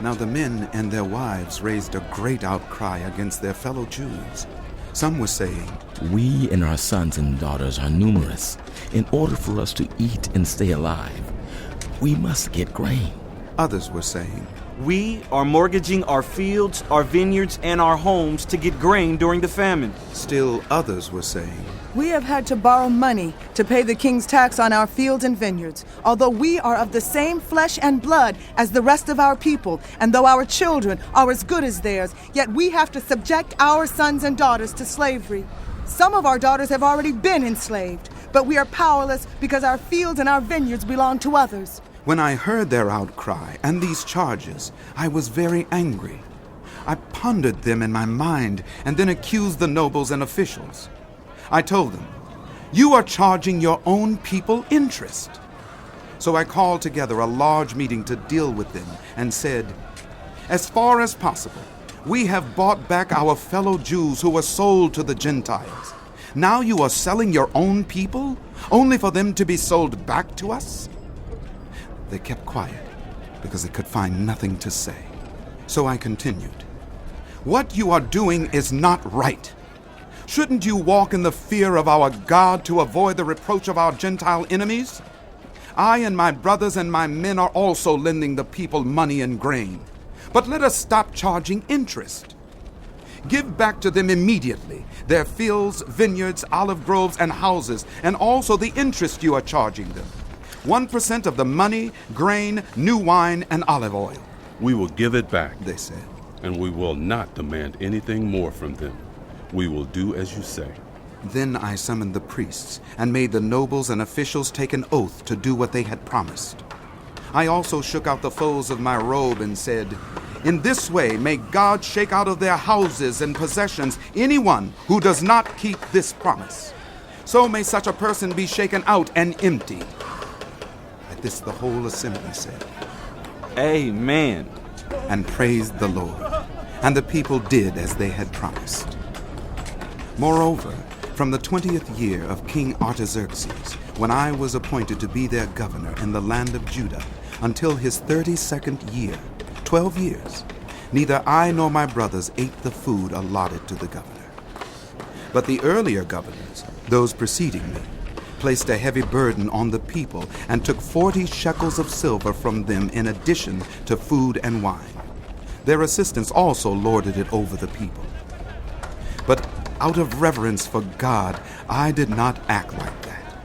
Now the men and their wives raised a great outcry against their fellow Jews. Some were saying, "We and our sons and daughters are numerous. In order for us to eat and stay alive, we must get grain." Others were saying, "We are mortgaging our fields, our vineyards, and our homes to get grain during the famine." Still others were saying, "We have had to borrow money to pay the king's tax on our fields and vineyards, although we are of the same flesh and blood as the rest of our people, and though our children are as good as theirs, yet we have to subject our sons and daughters to slavery. Some of our daughters have already been enslaved, but we are powerless because our fields and our vineyards belong to others." When I heard their outcry and these charges, I was very angry. I pondered them in my mind and then accused the nobles and officials. I told them, "You are charging your own people interest." So I called together a large meeting to deal with them and said, "As far as possible, we have bought back our fellow Jews who were sold to the Gentiles. Now you are selling your own people, only for them to be sold back to us?" They kept quiet because they could find nothing to say. So I continued, "What you are doing is not right. Shouldn't you walk in the fear of our God to avoid the reproach of our Gentile enemies? I and my brothers and my men are also lending the people money and grain. But let us stop charging interest. Give back to them immediately their fields, vineyards, olive groves, and houses, and also the interest you are charging them. 1% of the money, grain, new wine, and olive oil." "We will give it back," they said, "and we will not demand anything more from them. We will do as you say." Then I summoned the priests and made the nobles and officials take an oath to do what they had promised. I also shook out the folds of my robe and said, "In this way may God shake out of their houses and possessions anyone who does not keep this promise. So may such a person be shaken out and empty." At this the whole assembly said, "Amen," and praised the Lord. And the people did as they had promised. Moreover, from the 20th year of King Artaxerxes, when I was appointed to be their governor in the land of Judah, until his 32nd year, 12 years, neither I nor my brothers ate the food allotted to the governor. But the earlier governors, those preceding me, placed a heavy burden on the people and took 40 shekels of silver from them in addition to food and wine. Their assistants also lorded it over the people. But out of reverence for God, I did not act like that.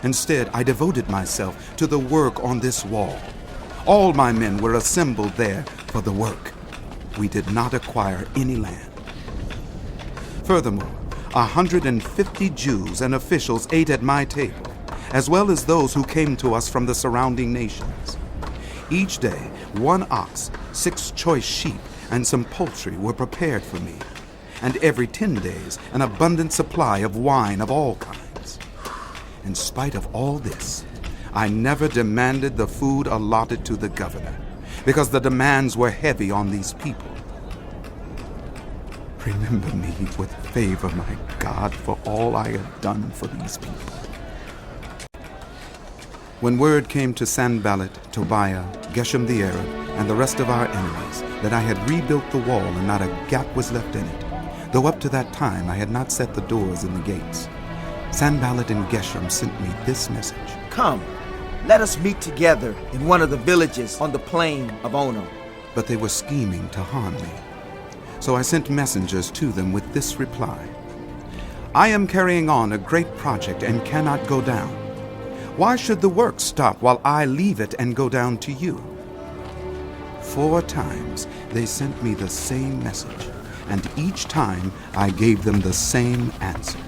Instead, I devoted myself to the work on this wall. All my men were assembled there for the work. We did not acquire any land. Furthermore, 150 Jews and officials ate at my table, as well as those who came to us from the surrounding nations. Each day, 1 ox, 6 choice sheep, and some poultry were prepared for me, and every 10 days an abundant supply of wine of all kinds. In spite of all this, I never demanded the food allotted to the governor, because the demands were heavy on these people. Remember me with favor, my God, for all I have done for these people." When word came to Sanballat, Tobiah, Geshem the Arab, and the rest of our enemies that I had rebuilt the wall and not a gap was left in it, though up to that time I had not set the doors and the gates, Sanballat and Geshem sent me this message. "Come, let us meet together in one of the villages on the plain of Ono." But they were scheming to harm me. So I sent messengers to them with this reply: "I am carrying on a great project and cannot go down. Why should the work stop while I leave it and go down to you?" 4 times they sent me the same message, and each time I gave them the same answer.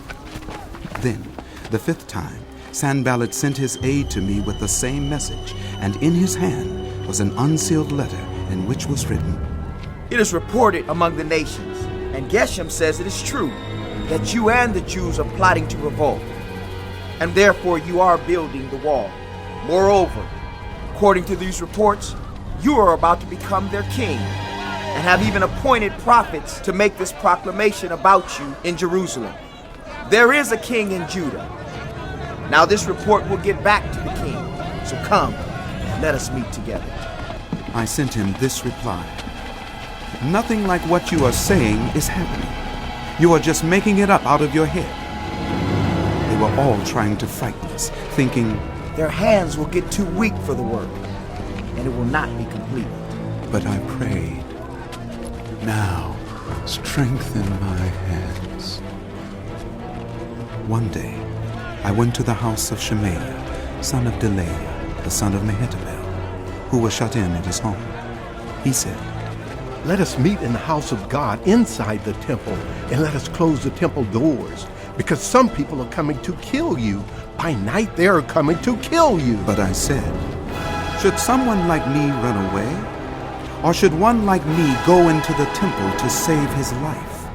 Then, the 5th time, Sanballat sent his aide to me with the same message, and in his hand was an unsealed letter in which was written, "It is reported among the nations, and Geshem says it is true, that you and the Jews are plotting to revolt, and therefore you are building the wall. Moreover, according to these reports, you are about to become their king, and have even appointed prophets to make this proclamation about you in Jerusalem. There is a king in Judah. Now this report will get back to the king, so come, let us meet together." I sent him this reply: "Nothing like what you are saying is happening. You are just making it up out of your head." They were all trying to fight us, thinking, Their hands will get too weak for the work, and it will not be completed. but I prayed, "Now strengthen my hands." One day, I went to the house of Shemaiah, son of Delaiah, the son of Mehetabel, who was shut in at his home. He said, Let us meet in the house of God inside the temple, and let us close the temple doors, because some people are coming to kill you. By night they are coming to kill you. But I said, "Should someone like me run away? Or should one like me go into the temple to save his life?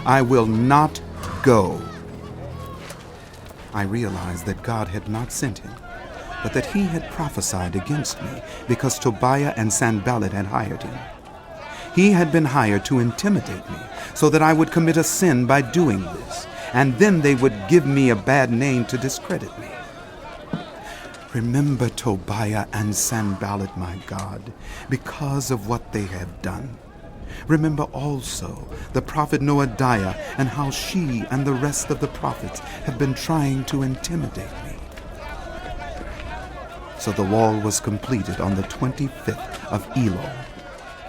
I will not go." I realized that God had not sent him, but that he had prophesied against me because Tobiah and Sanballat had hired him. He had been hired to intimidate me so that I would commit a sin by doing this, and then they would give me a bad name to discredit me. Remember Tobiah and Sanballat, my God, because of what they have done. Remember also the prophet Noadiah and how she and the rest of the prophets have been trying to intimidate me. So the wall was completed on the 25th of Elul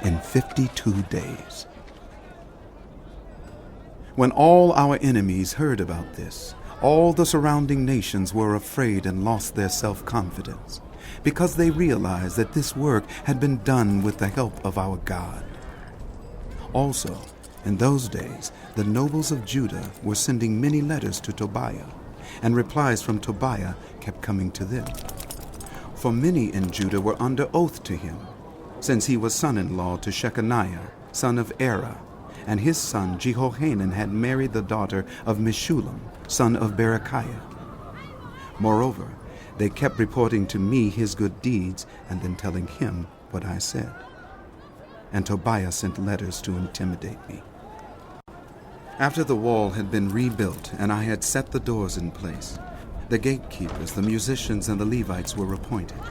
in 52 days. When all our enemies heard about this, all the surrounding nations were afraid and lost their self-confidence, because they realized that this work had been done with the help of our God. Also, in those days, the nobles of Judah were sending many letters to Tobiah, and replies from Tobiah kept coming to them. For many in Judah were under oath to him, since he was son-in-law to Shechaniah, son of Erah, and his son Jehohanan had married the daughter of Meshullam, son of Berechiah. Moreover, they kept reporting to me his good deeds and then telling him what I said. And Tobiah sent letters to intimidate me. After the wall had been rebuilt and I had set the doors in place, the gatekeepers, the musicians, and the Levites were appointed.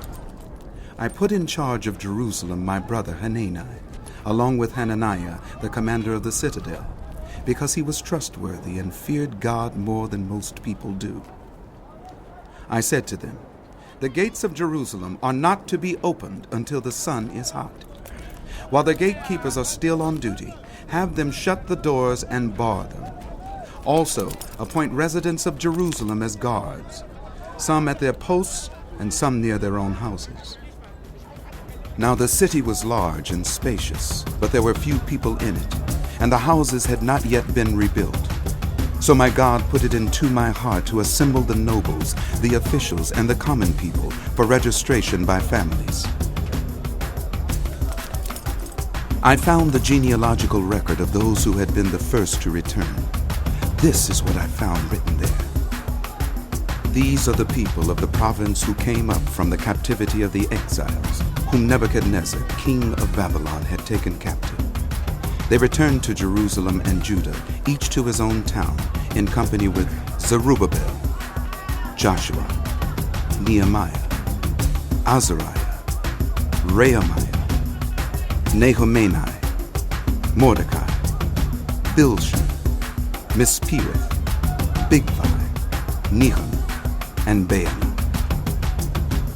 I put in charge of Jerusalem my brother Hanani, along with Hananiah, the commander of the citadel, because he was trustworthy and feared God more than most people do. I said to them, "The gates of Jerusalem are not to be opened until the sun is hot. While the gatekeepers are still on duty, have them shut the doors and bar them. Also, appoint residents of Jerusalem as guards, some at their posts and some near their own houses." Now the city was large and spacious, but there were few people in it, and the houses had not yet been rebuilt. So my God put it into my heart to assemble the nobles, the officials, and the common people for registration by families. I found the genealogical record of those who had been the first to return. This is what I found written there. These are the people of the province who came up from the captivity of the exiles, whom Nebuchadnezzar, king of Babylon, had taken captive. They returned to Jerusalem and Judah, each to his own town, in company with Zerubbabel, Joshua, Nehemiah, Azariah, Rehemiah, Nehemiah, Mordecai, Bilshan, Mispirith, Bigvai, Nehum, and Baana.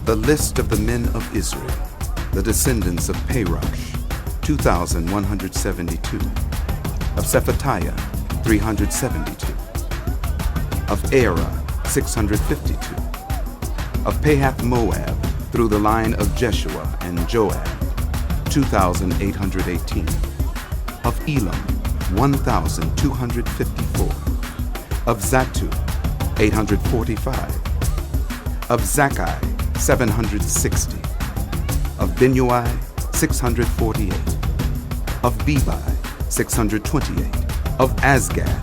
The list of the men of Israel, the descendants of Parosh, 2,172. Of Shephatiah, 372. Of Erah, 652. Of Pahath Moab, through the line of Jeshua and Joab, 2,818. Of Elam, 1,254. Of Zatu, 845. Of Zakkai, 760. Of Binnui, 648. Of Bebai, 628. Of Azgad,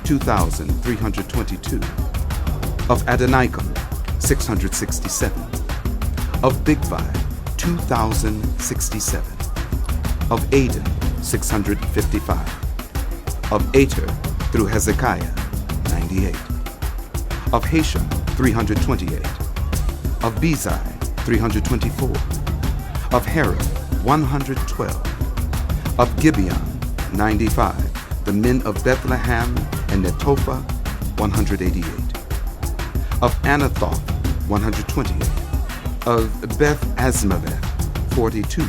2,322. Of Adonikam, 667. Of Bigvai, 2,067. Of Aden, 655. Of Ater, through Hezekiah, 98. Of Hashem, 328. Of Bezai, 324. Of Herod, 112. Of Gibeon, 95. The men of Bethlehem and Netophah, 188. Of Anathoth, 128. Of Beth Asmaveth, 42.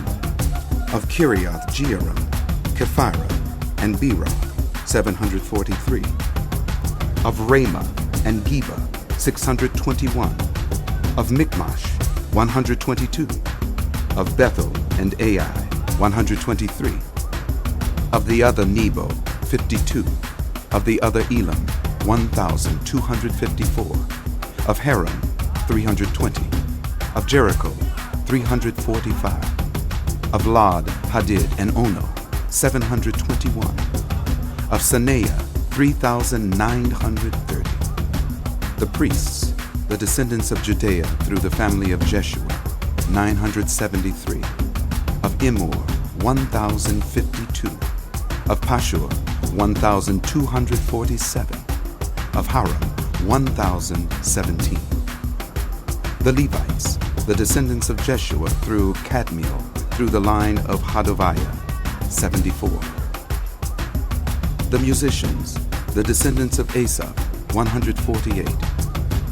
Of Kiriath Jearim, Kephirah, and Beeroth, 743. Of Ramah and Geba, 621. Of Michmash, 122. Of Bethel and Ai, 123. Of the other Nebo, 52. Of the other Elam, 1,254. Of Haram, 320. Of Jericho, 345. Of Lod, Hadid, and Ono, 721. Of Saneiah, 3,930. The priests, the descendants of Judea through the family of Jeshua, 973. Of Immer, 1,052. Of Pashur, 1,247. Of Haram, 1,017. The Levites, the descendants of Jeshua through Kadmiel, through the line of Hodaviah, 74. The musicians, the descendants of Asaph, 148.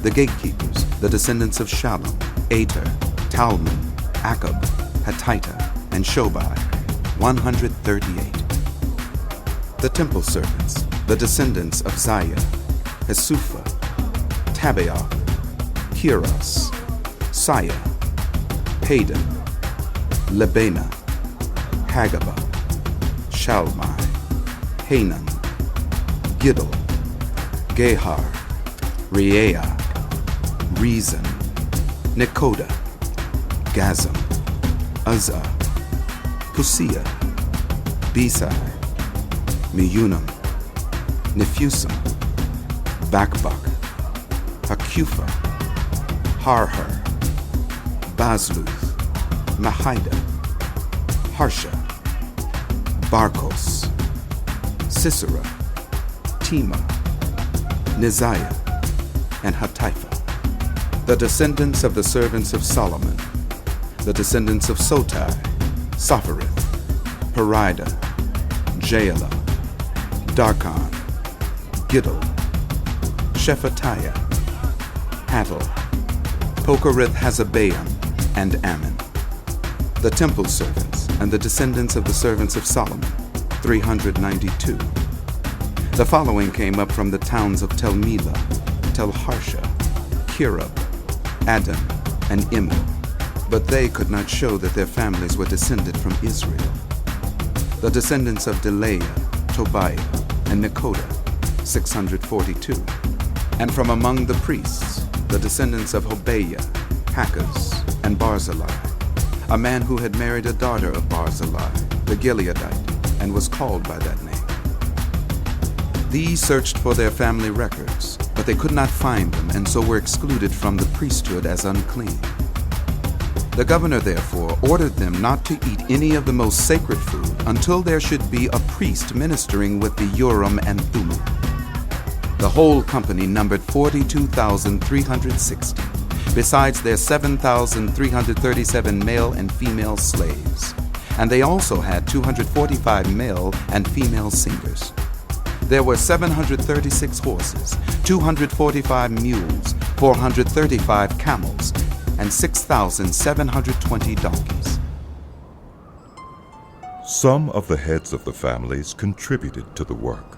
The gatekeepers, the descendants of Shallum, Ater, Talmon, Akab, Hatita, and Shobai, 138. The temple servants, the descendants of Zaiah, Hesupha, Tabaoth, Kiros, Saya, Padan, Lebana, Hagabah, Shalmai, Hanan, Giddel, Gehar, Reaiah, Rezin, Nekoda, Gazam, Uzzah, Pusia, Besai, Meunim, Nephusim, Bakbak, Hakupha, Harhar, Bazluth, Mahida, Harsha, Barkos, Sisera, Tema, Neziah, and Hatipha. The descendants of the servants of Solomon, the descendants of Sotai, Sophereth, Perida, Jaela, Darkon, Giddel, Shephatiah, Hattel, Pokereth-Hazabaim, and Ammon. The temple servants and the descendants of the servants of Solomon, 392. The following came up from the towns of Tel Melah, Tel Harsha, Kirub, Adam, and Immer, but they could not show that their families were descended from Israel. The descendants of Delaiah, Tobiah, and Nekoda, 642. And from among the priests, the descendants of Hobaiah, Hakaz, and Barzillai, a man who had married a daughter of Barzillai, the Gileadite, and was called by that name. These searched for their family records, but they could not find them, and so were excluded from the priesthood as unclean. The governor, therefore, ordered them not to eat any of the most sacred food until there should be a priest ministering with the Urim and Thummim. The whole company numbered 42,360, besides their 7,337 male and female slaves. And they also had 245 male and female singers. There were 736 horses, 245 mules, 435 camels, and 6,720 donkeys. Some of the heads of the families contributed to the work.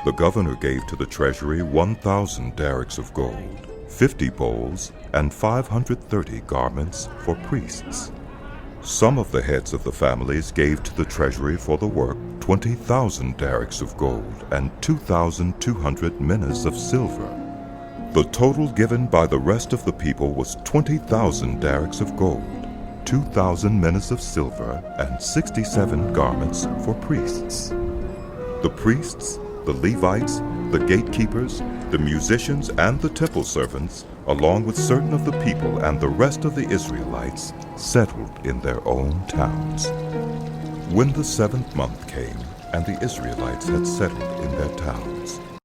The governor gave to the treasury 1,000 derricks of gold, 50 bowls, and 530 garments for priests. Some of the heads of the families gave to the treasury for the work 20,000 derricks of gold and 2,200 minas of silver. The total given by the rest of the people was 20,000 derricks of gold, 2,000 minas of silver, and 67 garments for priests. The priests, the Levites, the gatekeepers, the musicians, and the temple servants, along with certain of the people and the rest of the Israelites, settled in their own towns. When the 7th month came, and the Israelites had settled in their towns,